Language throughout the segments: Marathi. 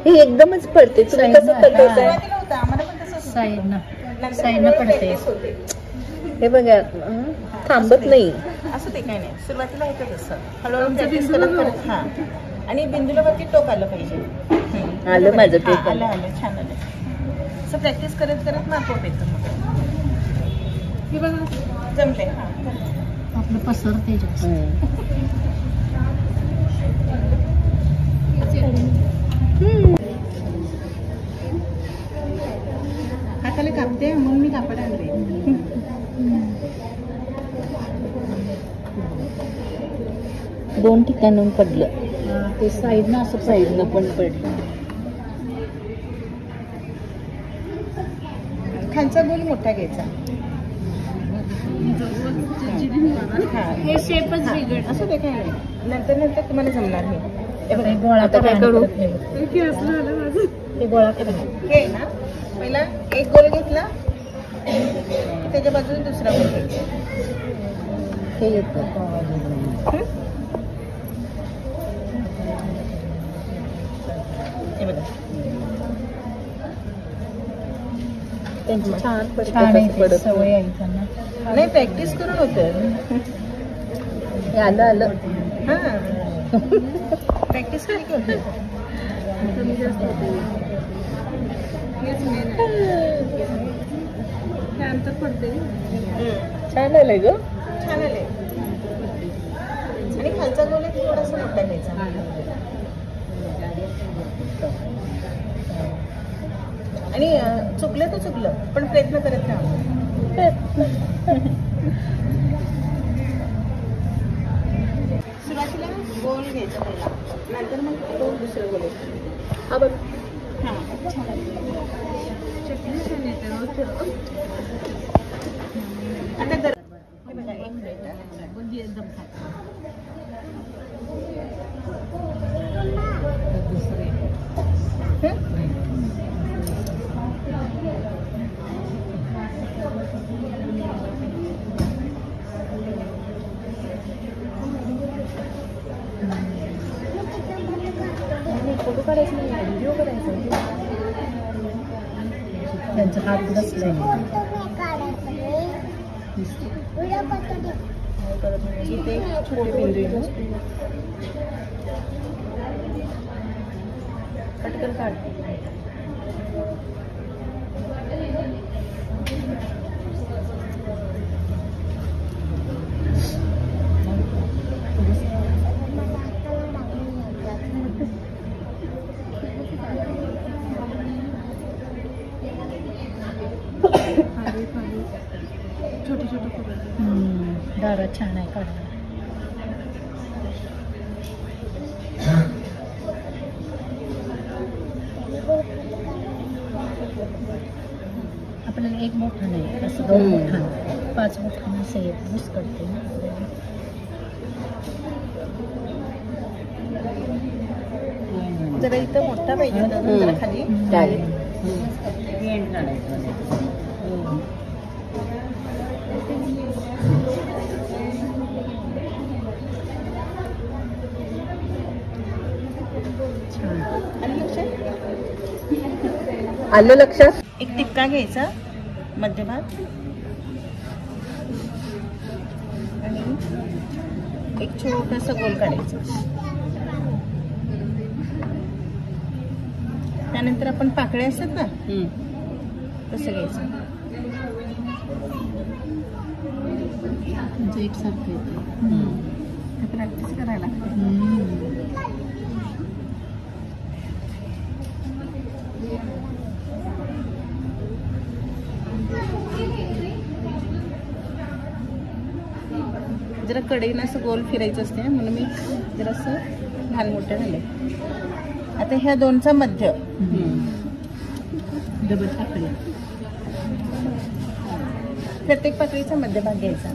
हे एकदमच पडते. तुम्ही कसं पडताय? साईडनं पडते. हे बघा थांबत नाही. असं ते काही नाही. सुरुवातीला येतं तसं हळूहळू प्रॅक्टिस करत. हा आणि बिंदूला वरती टोक आलं पाहिजे. आलं माझं ते. आलं आलं छान आलं. असं प्रॅक्टिस करत करत ना आपोआप येतं. हे बघा जमते. आपलं पसरते जास्त. हाताला कापते म्हणून मी कापड आणले. दोन ठिकाणून पडलं. ते साईडनं असं साईडनं पण पडलं. खालचा गोल मोठा घ्यायचा. हे शेपच बिघड. असं ते काय नाही. नंतर नंतर तुम्हाला जमणार नाही. गोळा काय करू? हे गोळा करा. हे ना पहिला एक गोल घेतला त्याच्या बाजूने दुसरा गोल घ्यायचा. हे येतं. हे बघा त्यांची छान पडत सवय आहे त्यांना. नाही प्रॅक्टिस करून होतं. हे आलं आलं. हा प्रॅक्टिस केली की होतं. त्यानंतर पडते. छान आलंय ग. छान आले. आणि खालचा गोल एक थोडासा मोठा घ्यायचा. आणि चुकलं तर चुकलं पण प्रयत्न करत राहा. सुरुवातीला गोल घ्यायचा पहिला. नंतर मग दोन दुसरं गोल घ्यायचं. हा बघ. हां छान आहे. आता गरम. हे बघा 1 मिनिट. एकदम खाली. फोटो काढायचा नाही, व्हिडिओ करायचा. त्यांचा हात बसलाय. इथे छोटे बिंदू येतो. पटकन काढ. छोटे छोटे दारा छान आहे काढला. आपल्याला एक मोठा नाही असं 2 मोठा 5 मोठा असं येत मुस्कडते ना. जरा इथं मोठा पाहिजे होता जरा खाली. आलं लक्षात. एक टिक्का घ्यायचा मध्यभाग आणि एक छोटासा गोल काढायचा. त्यानंतर आपण पाकळ्या असतात ना तसं घ्यायचं. म्हणजे एकसारखं येते. प्रॅक्टिस करायला. जरा कडेनं असं गोल फिरायचं असते म्हणून मी जरासं लहान मोठं झाले. आता ह्या दोनचा मध्य डबल पाकळी. प्रत्येक पाकळीचा मध्यभाग घ्यायचा.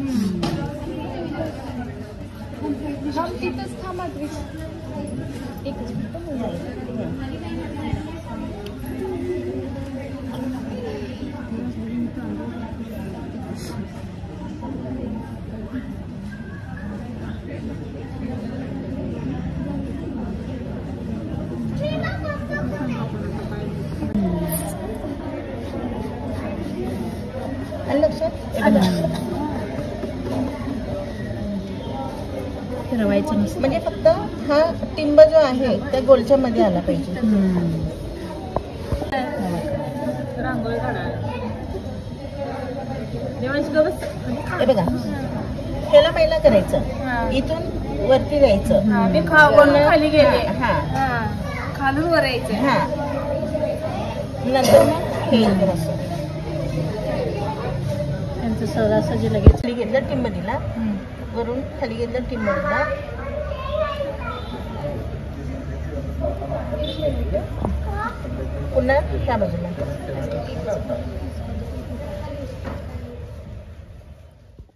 फिरवायचं नसतं. म्हणजे फक्त हा टिंब जो आहे त्या गोलच्या मध्ये आला पाहिजे. रांगोळी हे बघा, त्याला पहिला करायचं, इथून वरती द्यायचं, मी खाली गेले. हा खालून वर यायचं. हा, नंतर मग हे इथून असं त्यांचं सहजासहजी लगेच. खाली घेतलं टिंब दिला, वरून खाली घेतलं टिंब दिला, पुन्हा त्या बाजूला